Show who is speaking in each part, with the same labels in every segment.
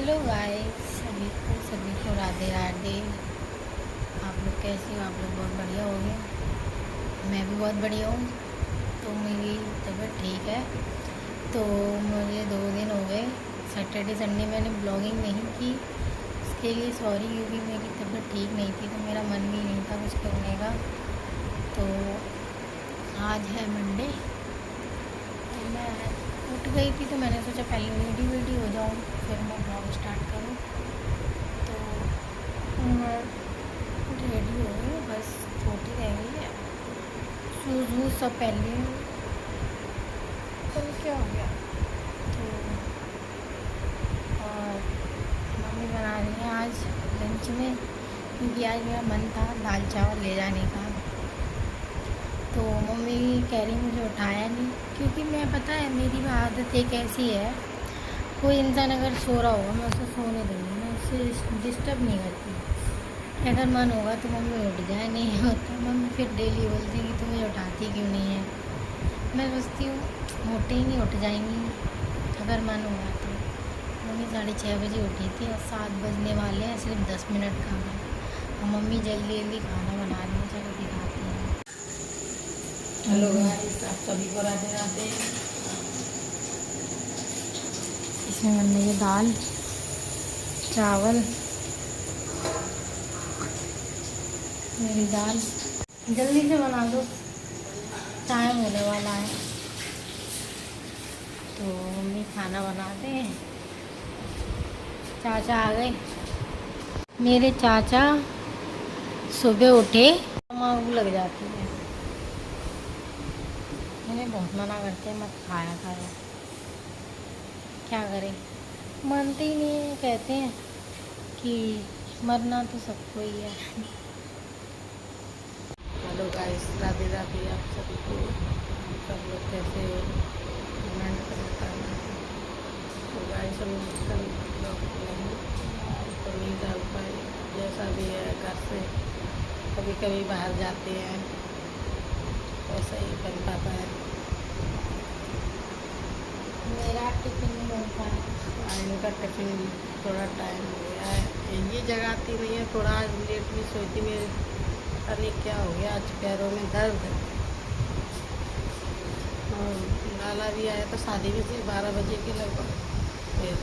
Speaker 1: Hello guys, सभी को राधे राधे। आप लोग कैसे हो? आप लोग बहुत बढ़िया होंगे। मैं भी बहुत बढ़िया हूँ। तो मेरी तबीयत ठीक है। तो मुझे 2 दिन हो गए, सैटरडे संडे मैंने ब्लॉगिंग नहीं की। उसके लिए सॉरी, क्योंकि मेरी तबीयत ठीक नहीं थी तो मेरा मन भी नहीं था कुछ करने का। तो आज है मंडे, तो मैं उठ गई थी तो मैंने सोचा पहले रेडी हो जाऊँ, फिर मैं ब्लॉग स्टार्ट करूँ। तो मैं रेडी हो गई हूँ, बस छोटी रह गई है। शूज़ वूज़ सब पहन लिए हूँ। तो क्या हो गया। तो और मम्मी बना रही हैं आज लंच में, क्योंकि आज मेरा मन था दाल चावल ले जाने का। तो मम्मी कह रही मुझे उठाया नहीं, क्योंकि मैं पता है मेरी आदत एक ऐसी है, कोई इंसान अगर सो रहा होगा मैं उसे सोने दूँगी, मैं उसे डिस्टर्ब नहीं करती। अगर मन होगा तो मम्मी उठ जाए, नहीं होता मम्मी फिर डेली बोलती कि तुम्हें उठाती क्यों नहीं है। मैं सोचती हूँ मोटे ही नहीं उठ जाएंगी अगर मन होगा तो। मम्मी 6:30 बजे उठी थी और 7 बजने वाले हैं, सिर्फ 10 मिनट का है। और मम्मी जल्दी जल्दी खाना बना रही है, चलो दिखाती हैं।
Speaker 2: हेलो गाइस, आप सभी को राधे राधे।
Speaker 1: इसमें बनने ये दाल चावल, मेरी दाल जल्दी से बना दो, टाइम होने वाला है। तो मम्मी खाना बनाते हैं। चाचा आ गए मेरे। चाचा सुबह उठे आग लग जाती है, उन्हें बहुत मना करते हैं मत खाया करो। क्या करें, मानते ही नहीं है। कहते हैं कि मरना तो सबको ही है।
Speaker 2: हेलो गाइस, राधे राधे आप सभी को। सब लोग कैसे हो, कमेंट कर बताना। तो गाइस हम कल ब्लॉग नहीं तो नहीं डाल पाए, जैसा भी है घर से कभी कभी बाहर जाते हैं, वैसा ही बन पाता है।
Speaker 1: मेरा टिफिन नहीं बनता है।
Speaker 2: इनका टिफिन थोड़ा टाइम हो गया है, ये जगाती नहीं है, थोड़ा आज लेट भी सोती मेरे। अरे क्या हो गया, आज पैरों में दर्द है। और लाला भी आया था शादी में से 12 बजे के लगभग, फिर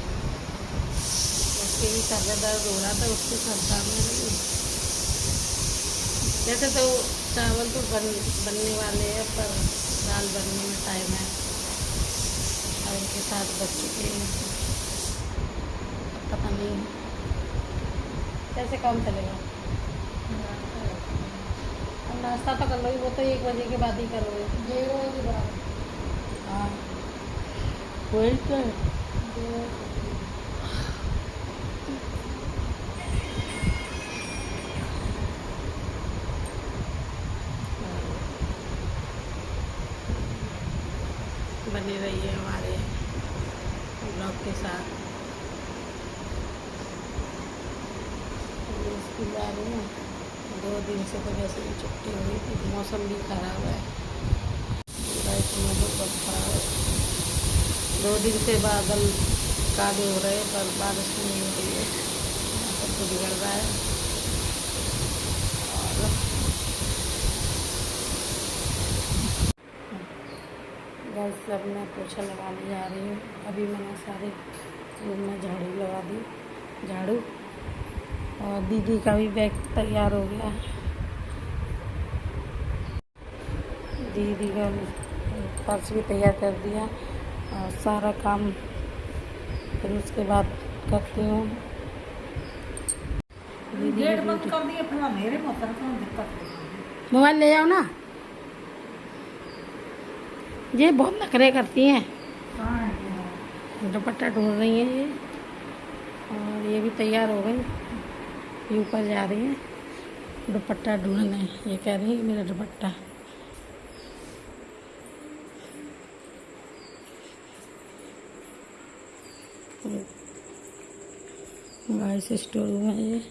Speaker 2: उसके भी सर में दर्द हो रहा था, उसके सर सामने नहीं। वैसे तो चावल तो बनने वाले हैं, पर दाल बनने में टाइम है और उनके साथ बच चुके हैं। पता नहीं कैसे काम चलेगा। अब नाश्ता तो कर लो, वो तो 1 बजे के बाद ही करोगे।
Speaker 1: 1:30 के बाद।
Speaker 2: हाँ वही तो है। बने रहिए हमारे ब्लॉग के साथ। स्कूल जा रही हूँ, 2 दिन से तो वैसे भी छुट्टी हुई थी, मौसम भी खराब है, पूरा इस मौसम बहुत खराब है। 2 दिन से बादल काले हो रहे हैं पर बारिश नहीं हो रही है, मौसम तो बिगड़ रहा है। और गैस सब मैं पोछा लगाने जा रही हूँ। अभी मैंने सारे रूम में झाड़ू लगा दी, झाड़ू। और दीदी का भी बैग तैयार हो गया है, दीदी का पर्स भी तैयार कर दिया। और सारा काम फिर उसके बाद करती हूँ।
Speaker 1: गेट बंद कर दिए, अपना मेरे मोटर को दिक्कत।
Speaker 2: मोबाइल ले जाओ ना, ये बहुत नखरे करती हैं। दुपट्टा ढूंढ रही हैं ये, और ये भी तैयार हो गई, ये ऊपर जा रही है दुपट्टा ढूंढने। ये कह रही है कि मेरा दुपट्टा। गाइस स्टोर रूम है ये।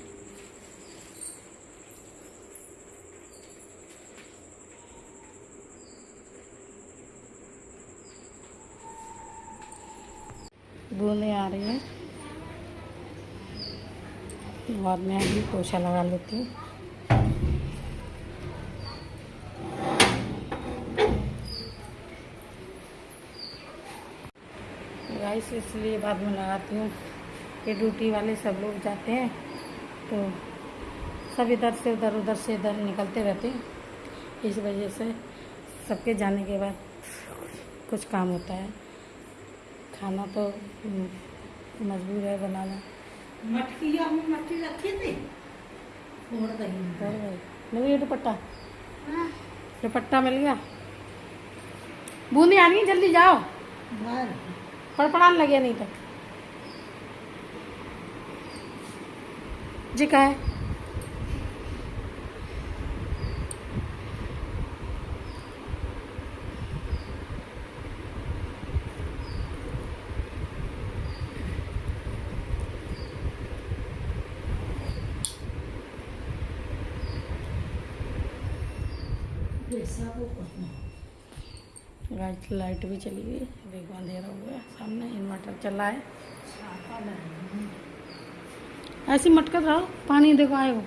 Speaker 2: बूंदें आ रही हैं। और मैं भी पोछा लगा लेती हूँ। गाइस इसलिए बाद में लगाती हूँ कि ड्यूटी वाले सब लोग जाते हैं तो सब इधर से उधर से इधर निकलते रहते हैं। इस वजह से सबके जाने के बाद कुछ काम होता है। खाना तो मजबूर है बनाना।
Speaker 3: मटकी में मटकी रखी थी फोड़ दही
Speaker 2: मिल गया दुपट्टा, दुपट्टा मिल गया। बूंदी आ रही, जल्दी जाओ,
Speaker 3: बाहर
Speaker 2: पड़पड़ाने लगे नहीं तो। जी कहा है
Speaker 3: ऐसा वो करना
Speaker 2: लाइट भी चली गई। देखो अंधेरा हो गया, सामने इन्वर्टर चला है।
Speaker 3: छापा लगाना
Speaker 2: ऐसी मटकत रहो, पानी देखो आएगा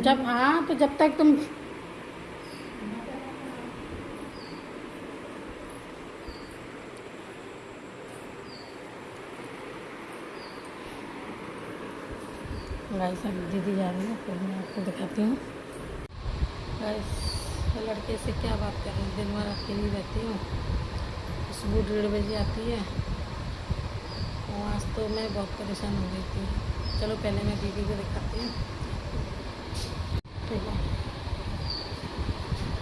Speaker 2: जब। हाँ तो जब तक तुम गाइस अब दीदी जा रही है, फिर मैं आपको दिखाती हूँ। गाइस लड़के से क्या बात करें, दिन भर अकेली रहती हूँ। सुबह 1:30 बजे आती है और आज तो मैं बहुत परेशान हो गई थी। चलो पहले मैं दीदी को दिखाती हूँ। ठीक है,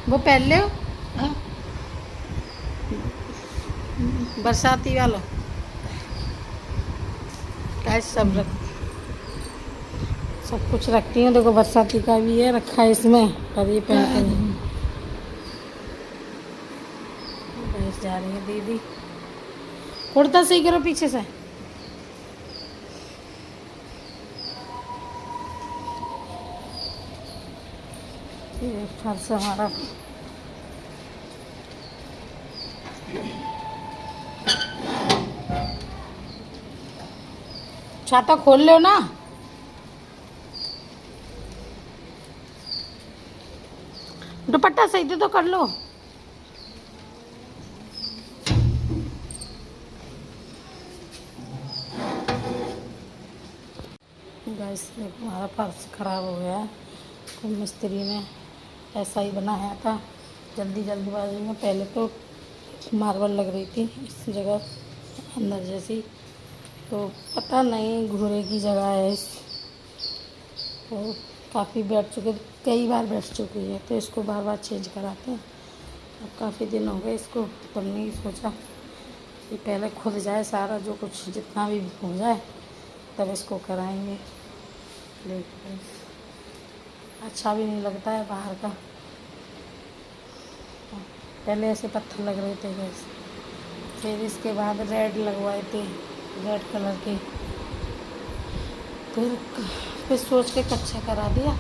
Speaker 2: वो पहले हो बरसाती वालों गाइस सब कुछ रखती हूँ। देखो बरसाती का भी है रखा है इसमें, और ये पहनते हैं। बस जा रही है दीदी। कुर्ता सही करो पीछे से। ये फर्श हमारा छाता खोल लो ना। दुपट्टा सही दे तो कर लो। गाइस देखो हमारा फर्श खराब हो गया है, तो मिस्त्री ने ऐसा ही बनाया था जल्दीबाजी में। पहले तो मार्बल लग रही थी इस जगह अंदर जैसी, तो पता नहीं घूरे की जगह है इस, तो काफ़ी बैठ चुके, कई बार बैठ चुकी है, तो इसको बार बार चेंज कराते हैं। अब काफ़ी दिन हो गए इसको, तो हमने सोचा कि पहले खुद जाए सारा, जो कुछ जितना भी हो जाए तब इसको कराएंगे। लेकिन अच्छा भी नहीं लगता है बाहर का। पहले ऐसे पत्थर लग रहे थे गैस, फिर इसके बाद रेड लगवाए थे, रेड कलर के, फिर सोच के कच्चा करा दिया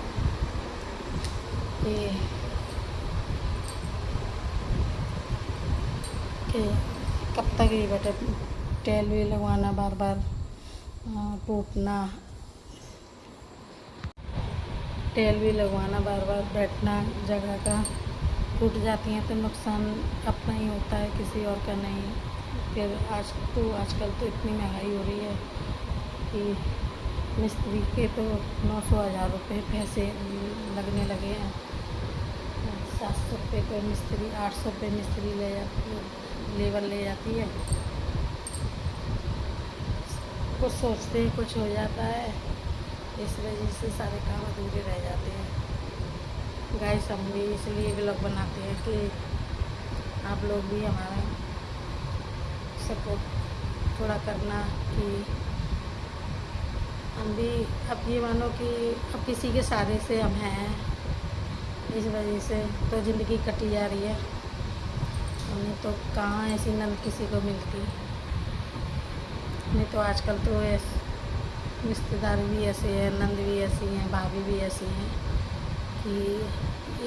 Speaker 2: कि कब तक ये बैठे, टेल भी लगवाना बार बार, टूटना, टेल भी लगवाना बार बार, बैठना जगह का टूट जाती हैं तो नुकसान अपना ही होता है, किसी और का नहीं। फिर आजकल तो इतनी महंगाई हो रही है कि मिस्त्री के तो 900-1000 रुपये पैसे लगने लगे हैं। 700 रुपये पे मिस्त्री, 800 रुपये मिस्त्री ले जाती है, लेबर ले जाती है। कुछ सोचते हैं कुछ हो जाता है, इस वजह से सारे काम अधूरे रह जाते हैं। गाइस हम भी इसलिए व्लॉग बनाते हैं कि आप लोग भी हमारा सपोर्ट थोड़ा करना, कि हम भी अब ये मानो कि अब किसी के सहारे से हम हैं, इस वजह से तो ज़िंदगी कटी जा रही है। नहीं तो कहाँ ऐसी नंद किसी को मिलती, नहीं तो आजकल तो रिश्तेदार भी ऐसे हैं, नंद भी ऐसी हैं, भाभी भी ऐसी हैं कि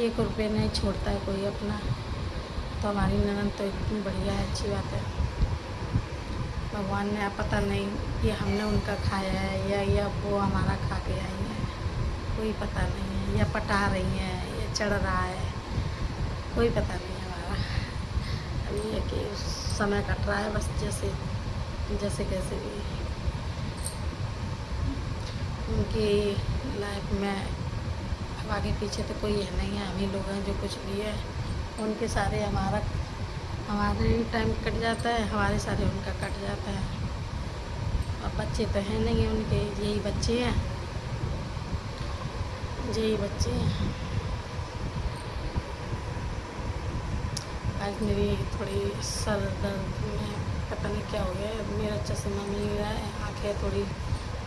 Speaker 2: 1 रुपये नहीं छोड़ता है कोई अपना। तो हमारी ननद तो इतनी बढ़िया है, अच्छी बात है। भगवान ने पता नहीं कि हमने उनका खाया है या वो हमारा खा के आई है, कोई पता नहीं है, या पटा रही हैं या चढ़ रहा है, कोई पता नहीं है हमारा। अभी है कि समय कट रहा है बस, जैसे जैसे कैसे भी। उनकी लाइफ में अब आगे पीछे तो कोई है नहीं है, हम ही लोग हैं जो कुछ भी है। उनके सारे हमारे टाइम कट जाता है, हमारे सारे उनका कट जाता है। अब बच्चे तो हैं नहीं है उनके, यही बच्चे हैं, यही बच्चे हैं। आज मेरी थोड़ी सर दर्द में पता नहीं क्या हो गया है, मेरा चश्मा मिल रहा है, आँखें थोड़ी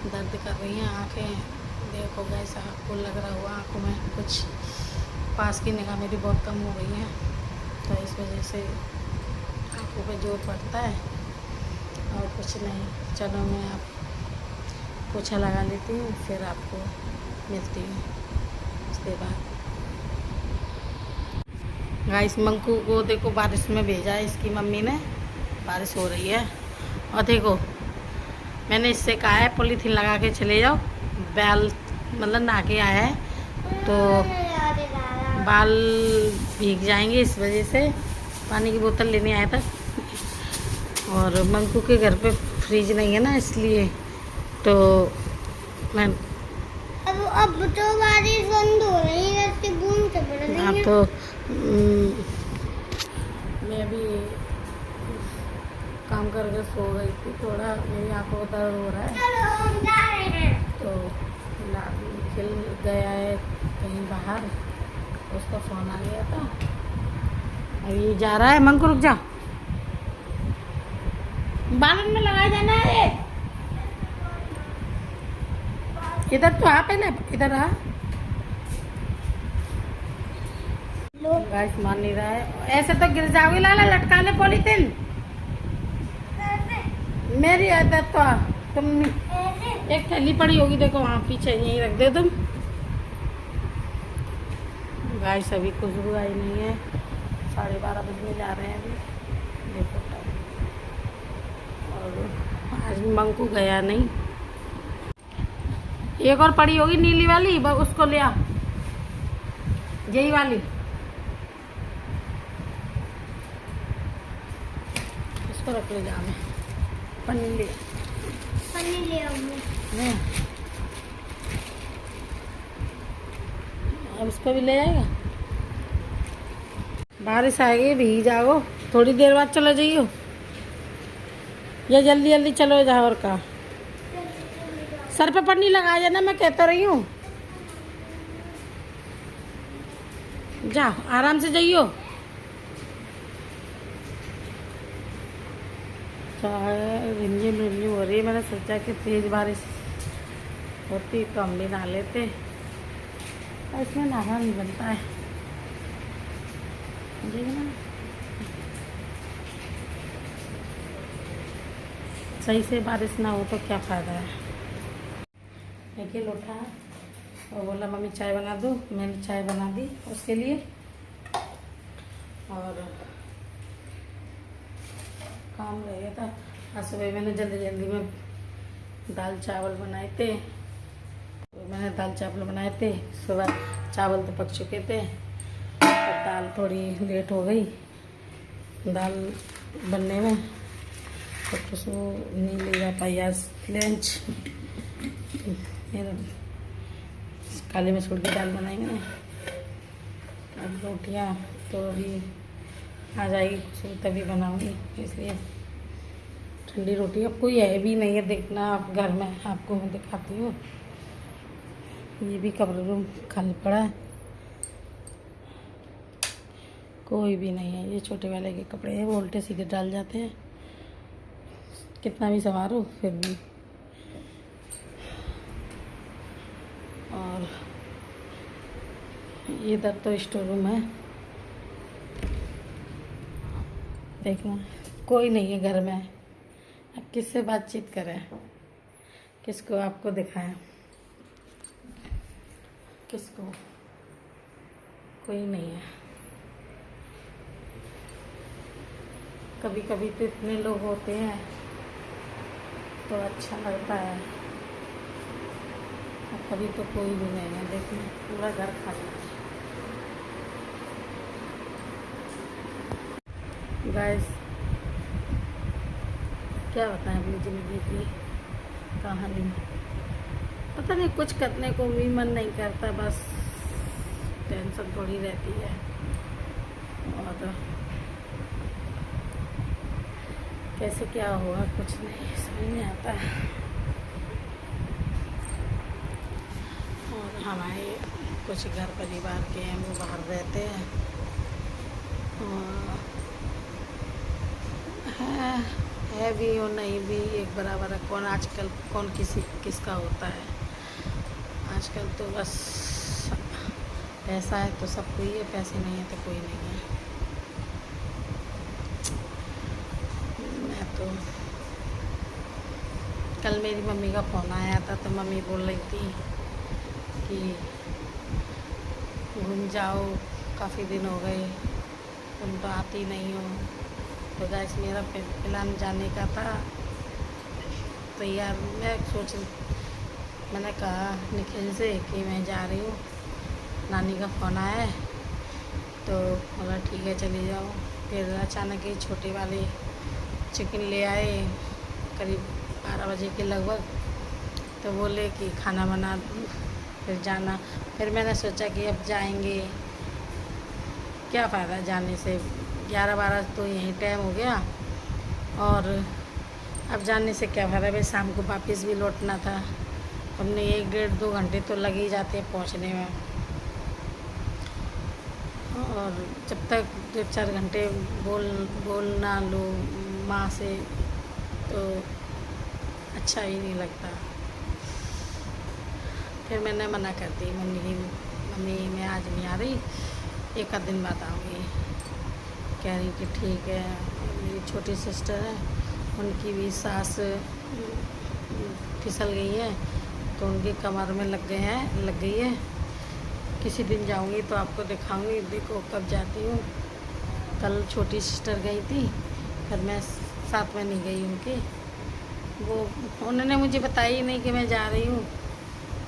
Speaker 2: दर्द कर रही हैं। आँखें देखो गैस, आपको लग रहा हुआ आँखों में कुछ, पास की निगाह मेरी बहुत कम हो गई है, तो इस वजह से आँखों पे जोर पड़ता है और कुछ नहीं। चलो मैं आप पोछा लगा लेती हूँ, फिर आपको मिलती हूँ उसके बाद। गाइस मंकू को देखो बारिश में भेजा है इसकी मम्मी ने, बारिश हो रही है। और देखो मैंने इससे कहा है पॉलीथीन लगा के चले जाओ, बाल मतलब नहा के आया है तो बाल भीग जाएंगे, इस वजह से पानी की बोतल लेने आया था। और मंकू के घर पे फ्रिज नहीं है ना, इसलिए तो मैं
Speaker 1: अब तो बारिश बंद हो रही है, इसकी बूंद से पड़ रही है।
Speaker 2: अब तो मैं भी काम करके सो गई थी, थोड़ा मेरी आंखों में दर्द हो रहा है।
Speaker 1: चलो हम जा रहे हैं।
Speaker 2: तो खिल गया है कहीं बाहर, उसका फ़ोन आ गया था, अभी जा रहा है। मंकू रुक जा, बालन में लगाया जाना है, इधर तो आ, पहले इधर आ। गाइस मान नहीं रहा है, ऐसे तो गिर जाओगी लाला, लटका ले पॉलीथीन। मेरी आदत तो तुम एक थैली पड़ी होगी, देखो वहाँ पीछे, यहीं रख दे तुम। गाइस अभी खुशबू आई नहीं है, 12:30 बजने जा रहे हैं अभी, देखो टाइम। और आज मंकू गया नहीं। एक और पड़ी होगी नीली वाली, उसको ले आ, यही वाली, इसको रख ले जा, मैं पन्नी ले आऊँगी। अब इसको भी ले आएगा। बारिश आएगी, भीग जाओ, थोड़ी देर बाद चलो जाइयो, या जल्दी जल्दी चलो जाओ। और का सर पे पन्नी लगा जाना, मैं कहता रही हूँ, जाओ आराम से जाइयो। रिमझिम रिमझिम हो रही है, मैंने सोचा कि तेज बारिश होती तो हम भी नहा लेते, इसमें नहाना नहीं बनता है, देखना सही से बारिश ना हो तो क्या फ़ायदा है। निखिल उठा और बोला मम्मी चाय बना दो, मैंने चाय बना दी उसके लिए। और काम रह गया था, आज सुबह मैंने जल्दी जल्दी में दाल चावल बनाए थे, सुबह चावल तो पक चुके थे, तो दाल थोड़ी लेट हो गई दाल बनने में, तो उसको नहीं ले जा पाई आज लंच। काली मसूर की दाल बनाएंगे ना, अब रोटियाँ तो अभी आ जाएगी खुशबू तभी बनाऊंगी, इसलिए ठंडी रोटी। अब कोई है भी नहीं है, देखना आप घर में, आपको मैं दिखाती हूँ। ये भी कमरा रूम खाली पड़ा है, कोई भी नहीं है। ये छोटे वाले के कपड़े हैं, वो उल्टे सीधे डाल जाते हैं, कितना भी संवारो फिर भी। और ये इधर तो स्टोर रूम है, देखना कोई नहीं है घर में। अब किससे बातचीत करें, किसको आपको दिखाएं, किसको, कोई नहीं है। कभी कभी तो इतने लोग होते हैं तो अच्छा लगता है। और अभी तो कोई भी नहीं है, देखिए पूरा घर खाली है। गाइस, क्या बताएं अपनी ज़िंदगी की कहानी। पता नहीं, कुछ करने को भी मन नहीं करता, बस टेंशन थोड़ी रहती है। और कैसे क्या हुआ कुछ नहीं समझ नहीं आता। और हमारे कुछ घर परिवार के हैं, वो बाहर रहते हैं। और है भी और नहीं भी एक बराबर है। कौन आजकल कौन किसका होता है। आजकल तो बस पैसा है तो सब कोई है, पैसे नहीं है तो कोई नहीं है। मैं तो कल मेरी मम्मी का फ़ोन आया था, तो मम्मी बोल रही थी कि घूम जाओ, काफ़ी दिन हो गए, तुम तो आती नहीं हो। तो गाइस, मेरा प्लान जाने का था। तो यार मैंने कहा निखिल से कि मैं जा रही हूँ, नानी का फ़ोन आया है। तो बोला ठीक है चली जाओ। फिर अचानक ही छोटे वाले चिकन ले आए करीब 12 बजे के लगभग। तो बोले कि खाना बना दूँ फिर जाना। फिर मैंने सोचा कि अब जाएंगे, क्या फ़ायदा जाने से, 11-12 तो यहीं टाइम हो गया। और अब जाने से क्या फ़ायदा, भाई शाम को वापस भी लौटना था। हमने 1-1.5-2 घंटे तो लग ही जाते हैं पहुंचने में। और जब तक 2-4 घंटे बोल ना लो माँ से तो अच्छा ही नहीं लगता। फिर मैंने मना कर दी, मम्मी मैं आज नहीं आ रही, एक आध दिन बाद आऊँगी। कह रही कि ठीक है। मेरी छोटी सिस्टर है, उनकी भी सांस फिसल गई है, तो उनकी कमर में लग गई है। किसी दिन जाऊंगी तो आपको दिखाऊंगी, देखो कब जाती हूँ। कल छोटी सिस्टर गई थी, फिर मैं साथ में नहीं गई उनके। उन्होंने मुझे बताया ही नहीं कि मैं जा रही हूँ,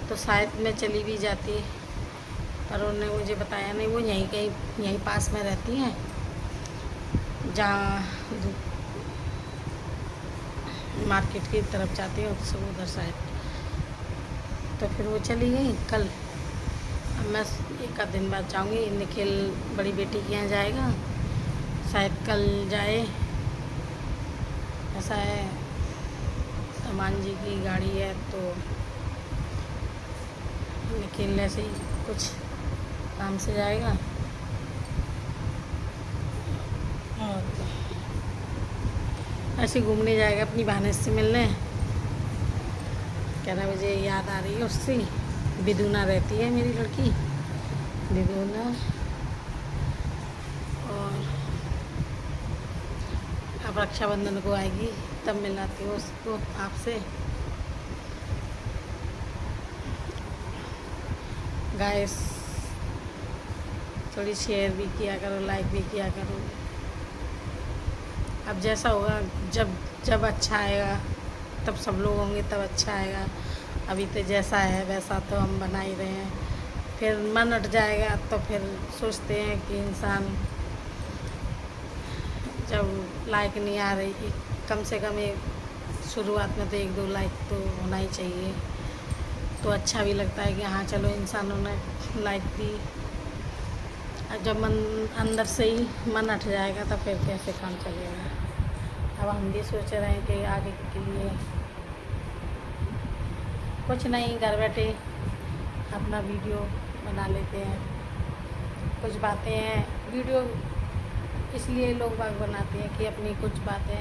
Speaker 2: तो शायद मैं चली भी जाती, पर उन्होंने मुझे बताया नहीं। वो यहीं पास में रहती हैं, जहाँ मार्केट की तरफ जाती हूँ तो सब उधर साइड। तो फिर वो चली गई कल। अब मैं एक आध दिन बाद जाऊँगी। निखिल बड़ी बेटी के यहाँ जाएगा, शायद कल जाए, ऐसा है। सामान जी की गाड़ी है, तो निखिल ऐसे ही कुछ काम से जाएगा। और ऐसे घूमने जाएगा अपनी भानेज से मिलने। कह रहा मुझे याद आ रही है उससे, बिदुना रहती है मेरी लड़की बिदुना। और अब रक्षाबंधन को आएगी तब मिलाती हूँ उसको आपसे। गाइस, थोड़ी शेयर भी किया करो, लाइक भी किया करो। अब जैसा होगा, जब अच्छा आएगा तब सब लोग होंगे, तब अच्छा आएगा। अभी तो जैसा है वैसा तो हम बना ही रहे हैं। फिर मन उठ जाएगा तो फिर सोचते हैं कि इंसान जब लाइक नहीं आ रही, कम से कम शुरुआत में तो 1-2 लाइक तो होना ही चाहिए, तो अच्छा भी लगता है कि हाँ चलो इंसानों ने लाइक दी। जब मन अंदर से ही मन हट जाएगा तो फिर कैसे काम चलेगा। अब हम भी सोच रहे हैं कि आगे के लिए कुछ नहीं, घर बैठे अपना वीडियो बना लेते हैं। कुछ बातें हैं, वीडियो इसलिए लोग बाग बनाते हैं कि अपनी कुछ बातें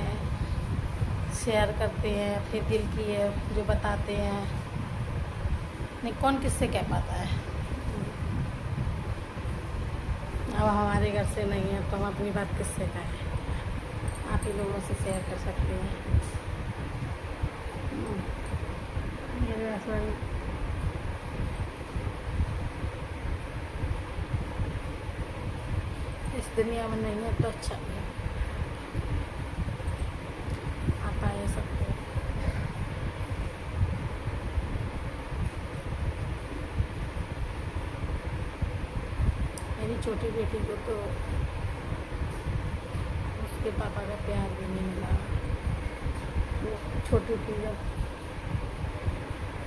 Speaker 2: शेयर करते हैं, अपने दिल की है जो बताते हैं। नहीं, कौन किससे कह पाता है। अब हमारे घर से नहीं है तो हम अपनी बात किससे कहें। आप ही लोगों से शेयर कर सकते हैं। मेरे हस्बैंड इस दुनिया में नहीं है तो अच्छा नहीं आता है सबको। छोटी बेटी को तो उसके पापा का प्यार भी नहीं मिला। वो छोटी थी जब,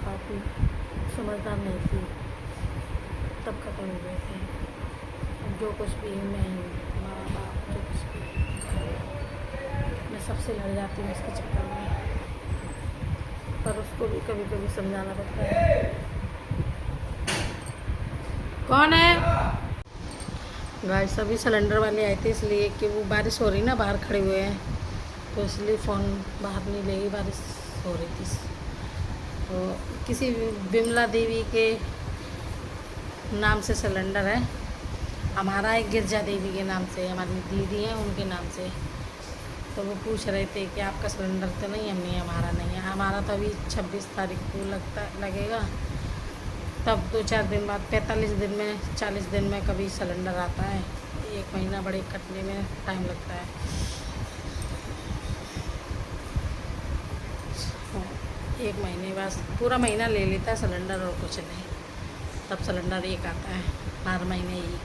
Speaker 2: काफ़ी समझदार नहीं थी, तब खत्म हो गए थे। अब जो कुछ भी मैं ही, माँ बाप जो कुछ भी, मैं सबसे लड़ जाती हूँ इसके चक्कर में। पर उसको भी कभी कभी समझाना पड़ता है। कौन है? गाइस अभी सिलेंडर वाले आए थे, इसलिए कि वो बारिश हो रही ना, बाहर खड़े हुए हैं, तो इसलिए फ़ोन बाहर नहीं ले गई, बारिश हो रही थी। तो किसी विमला देवी के नाम से सिलेंडर है, हमारा एक गिरजा देवी के नाम से, हमारी दीदी हैं उनके नाम से। तो वो पूछ रहे थे कि आपका सिलेंडर तो नहीं? हम नहीं, हमारा नहीं है। हमारा तो अभी 26 तारीख को लगेगा, तब 2-4 दिन बाद, 45 दिन में, 40 दिन में कभी सिलेंडर आता है। 1 महीना बड़े कटने में टाइम लगता है। 1 महीने बस, पूरा महीना ले लेता है सिलेंडर और कुछ नहीं। तब सिलेंडर एक आता है हर महीने ही।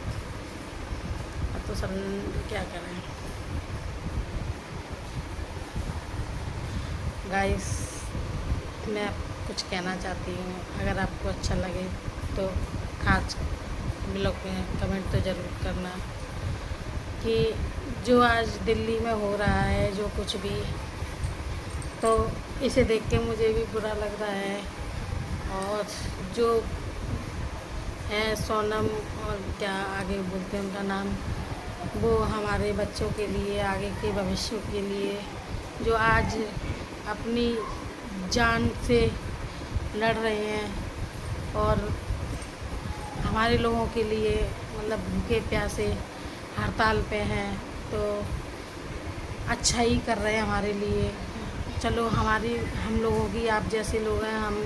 Speaker 2: अब तो सिलेंडर क्या करें गाइस। मैं कुछ कहना चाहती हूँ, अगर आपको अच्छा लगे तो आज ब्लॉग में कमेंट तो ज़रूर करना कि जो आज दिल्ली में हो रहा है, जो कुछ भी, तो इसे देख के मुझे भी बुरा लग रहा है। और जो है सोनम, और क्या आगे बोलते हैं उनका नाम, वो हमारे बच्चों के लिए, आगे के भविष्य के लिए, जो आज अपनी जान से लड़ रहे हैं और हमारे लोगों के लिए, मतलब भूखे प्यासे हड़ताल पे हैं, तो अच्छा ही कर रहे हैं हमारे लिए। चलो हम लोगों की, आप जैसे लोग हैं, हम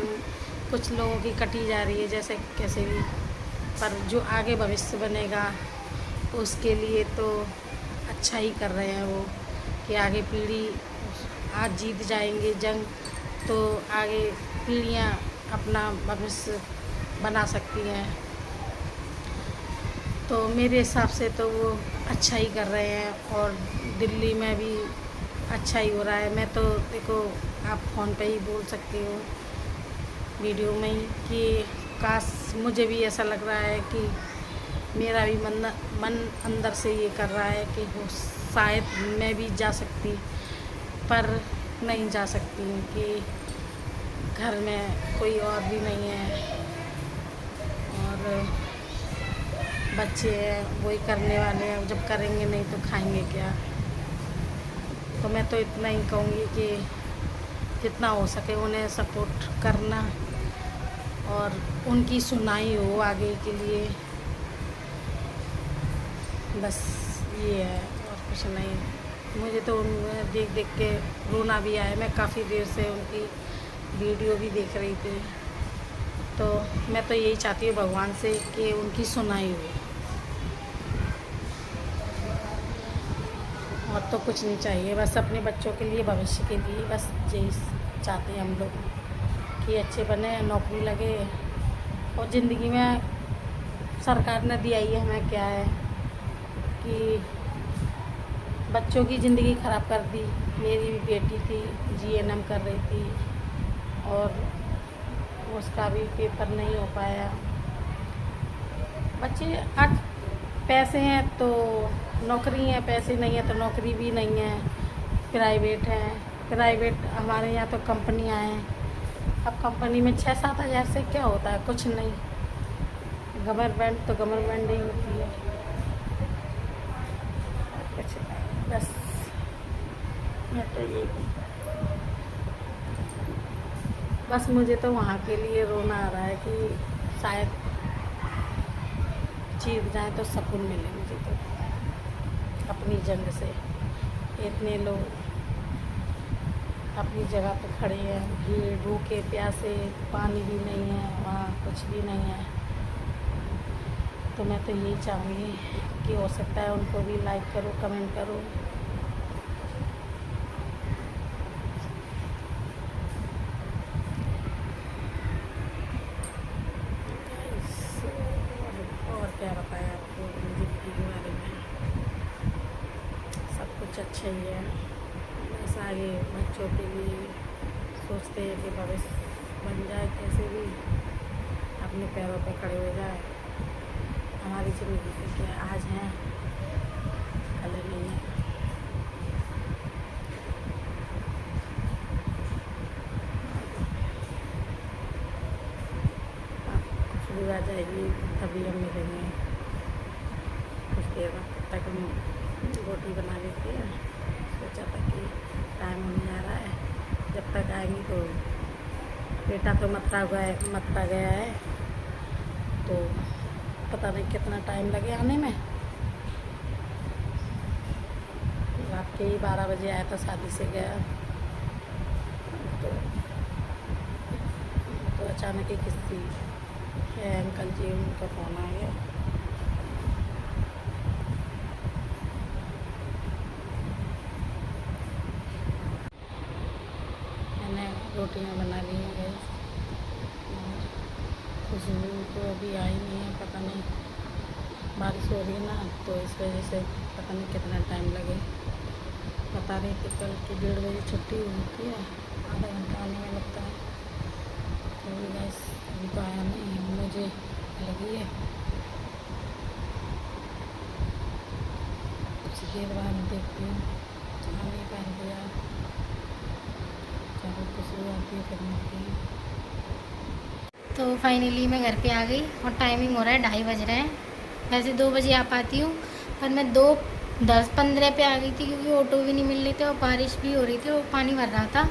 Speaker 2: कुछ लोगों की कटी जा रही है जैसे कैसे भी, पर जो आगे भविष्य बनेगा उसके लिए तो अच्छा ही कर रहे हैं वो, कि आगे पीढ़ी, आज जीत जाएंगे जंग तो आगे पीढ़ियाँ अपना भविष्य बना सकती हैं। तो मेरे हिसाब से तो वो अच्छा ही कर रहे हैं, और दिल्ली में भी अच्छा ही हो रहा है। मैं तो देखो, आप फ़ोन पे ही बोल सकती हो वीडियो में ही, कि काश मुझे भी ऐसा लग रहा है कि मेरा भी मन अंदर से ये कर रहा है कि वो शायद मैं भी जा सकती, पर नहीं जा सकती हूँ कि घर में कोई और भी नहीं है, और बच्चे हैं वही करने वाले हैं, जब करेंगे नहीं तो खाएंगे क्या। तो मैं तो इतना ही कहूँगी कि जितना हो सके उन्हें सपोर्ट करना, और उनकी सुनाई हो आगे के लिए, बस ये है और कुछ नहीं। मुझे तो उन्हें देख देख के रोना भी आया। मैं काफ़ी देर से उनकी वीडियो भी देख रही थी, तो मैं तो यही चाहती हूँ भगवान से कि उनकी सुनाई हो, और तो कुछ नहीं चाहिए। बस अपने बच्चों के लिए, भविष्य के लिए, बस यही चाहते हैं हम लोग कि अच्छे बने, नौकरी लगे, और ज़िंदगी में सरकार ने दिया ही हमें क्या है कि बच्चों की ज़िंदगी ख़राब कर दी। मेरी भी बेटी थी, GNM कर रही थी, और उसका भी पेपर नहीं हो पाया। बच्चे आज पैसे हैं तो नौकरी है, पैसे नहीं है तो नौकरी भी नहीं है, प्राइवेट है। प्राइवेट हमारे यहाँ तो कंपनियाँ हैं, अब कंपनी में 6-7 हज़ार से क्या होता है, कुछ नहीं। गवर्नमेंट तो गवर्नमेंट ही होती है, कुछ नहीं। बस मैं तो ये, बस मुझे तो वहाँ के लिए रोना आ रहा है कि शायद जीत जाए तो सुकून मिले मुझे तो अपनी जंग से। इतने लोग अपनी जगह पे खड़े हैं, भीड़, भूखे प्यासे, पानी भी नहीं है वहाँ, कुछ भी नहीं है। तो मैं तो यही चाहूँगी कि हो सकता है उनको भी लाइक करो, कमेंट करो। और क्या बताया आपको, मुझे अच्छा ही है। बस आगे बच्चों के लिए सोचते हैं कि भविष्य बन जाए, कैसे भी अपने पैरों पे खड़े हो जाए। हमारी ज़िंदगी के क्या आज हैं, कल नहीं है। कुछ भी आ जाएगी तभी हम मिलेंगे। कुछ देर तक हम रोटी बना लेते हैं। सोचा था कि टाइम होने जा रहा है, जब तक आएंगी तो बेटा तो मत्ता गया है, तो पता नहीं कितना टाइम लगे आने में। रात के ही 12 बजे आया था शादी से गया, तो अचानक ही किसी अंकल जी उनका फ़ोन आ गया। मैंने रोटियां बना ली हैं गैस, खुशबू तो अभी आई नहीं है। पता नहीं, बारिश हो रही है ना, तो इस वजह से पता नहीं कितना टाइम लगे। बता रही थी कल की 1:30 बजे छुट्टी होती है, आधा घंटा आने में लगता है। तो गैस अभी तो आया नहीं, मुझे लगी है कुछ देर बाद देखती हूँ। आने का इंतजार, चलो खुशबू आती है फिर मिलती है।
Speaker 1: तो फाइनली मैं घर पे आ गई और टाइमिंग हो रहा है 2:30 बज रहे हैं। वैसे 2 बजे आ पाती हूँ, पर मैं 2:10-15 पे आ गई थी क्योंकि ऑटो भी नहीं मिल रहे थे और बारिश भी हो रही थी और पानी भर रहा था।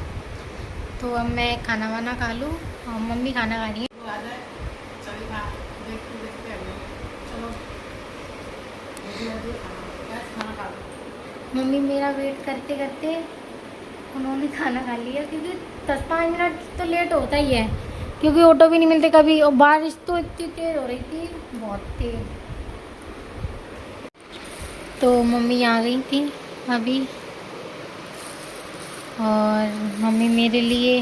Speaker 1: तो अब मैं खाना वाना खा लूँ और मम्मी खाना खा रही है। मम्मी मेरा वेट करते करते उन्होंने खाना खा लिया, क्योंकि 10-5 मिनट तो लेट होता ही है क्योंकि ऑटो भी नहीं मिलते कभी, और बारिश तो इतनी तेज़ हो रही थी, बहुत तेज़। तो मम्मी आ गई थी अभी, और मम्मी मेरे लिए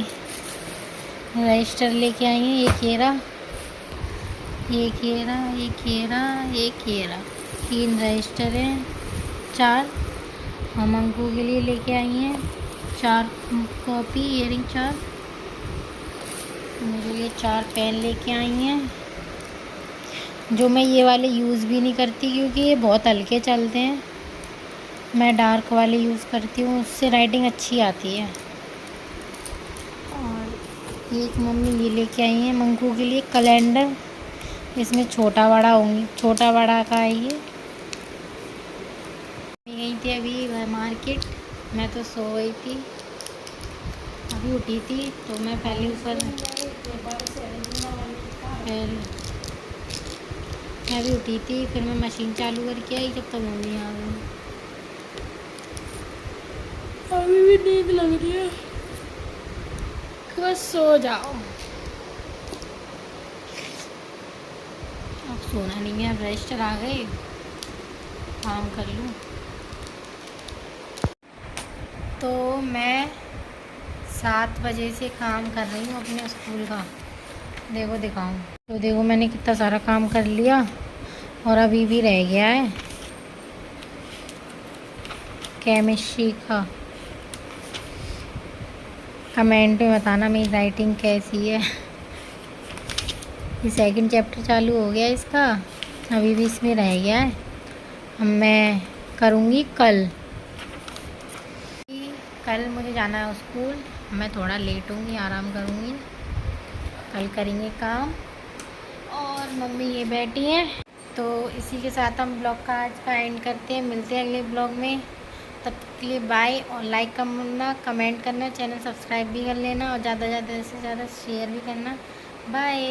Speaker 1: रजिस्टर लेके आई हैं। एक येरा, एक येरा, एक येरा, एक येरा, 3 रजिस्टर हैं, 4। हम अंकु के लिए लेके आई हैं 4 कॉपी इयरिंग, 4। मेरे लिए 4 पेन लेके आई हैं, जो मैं ये वाले यूज़ भी नहीं करती क्योंकि ये बहुत हल्के चलते हैं। मैं डार्क वाले यूज़ करती हूँ, उससे राइटिंग अच्छी आती है। और एक मम्मी ये लेके आई हैं मंकू के लिए कैलेंडर, इसमें छोटा बड़ा होंगी, छोटा बड़ा का है ये। मैं गई थी अभी मार्केट, मैं तो सो गई थी, अभी उठी थी तो मैं पहले ऊपर, फिर मैं भी उठी थी, फिर मैं मशीन चालू करके आई जब तक मम्मी आ गई। अभी भी नींद लग रही है, बस सो जाओ। अब सोना नहीं है, अब रजिस्टर आ गए, काम कर लूँ। तो मैं 7 बजे से काम कर रही हूँ अपने स्कूल का, देखो दिखाऊँ तो देखो मैंने कितना सारा काम कर लिया और अभी भी रह गया है केमिस्ट्री का। कमेंट में बताना मेरी राइटिंग कैसी है। ये 2nd चैप्टर चालू हो गया इसका, अभी भी इसमें रह गया है। अब मैं करूँगी कल मुझे जाना है स्कूल, मैं थोड़ा लेट होंगी, आराम करूँगी, कल करेंगे काम। और मम्मी ये बैठी हैं, तो इसी के साथ हम ब्लॉग का आज का एंड करते हैं। मिलते हैं अगले ब्लॉग में, तब तक के लिए बाय। और लाइक करना, कमेंट करना, चैनल सब्सक्राइब भी कर लेना और ज़्यादा से ज़्यादा शेयर भी करना। बाय।